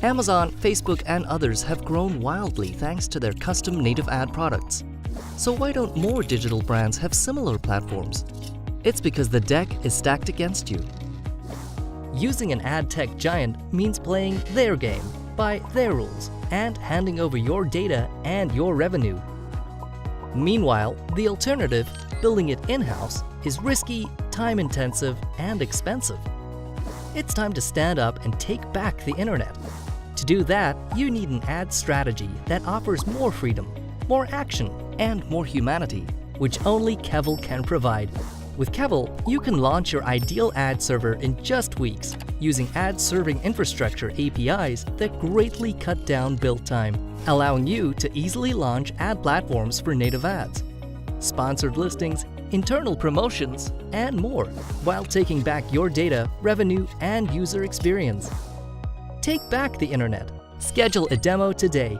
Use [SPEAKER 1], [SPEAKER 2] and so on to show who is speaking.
[SPEAKER 1] Amazon, Facebook, and others have grown wildly thanks to their custom native ad products. So why don't more digital brands have similar platforms? It's because the deck is stacked against you. Using an ad tech giant means playing their game, by their rules, and handing over your data and your revenue. Meanwhile, the alternative, building it in-house, is risky, time-intensive, and expensive. It's time to stand up and take back the internet. To do that, you need an ad strategy that offers more freedom, more action, and more humanity, which only Kevel can provide. With Kevel, you can launch your ideal ad server in just weeks using ad serving infrastructure APIs that greatly cut down build time, allowing you to easily launch ad platforms for native ads, sponsored listings, internal promotions, and more, while taking back your data, revenue, and user experience. Take back the internet. Schedule a demo today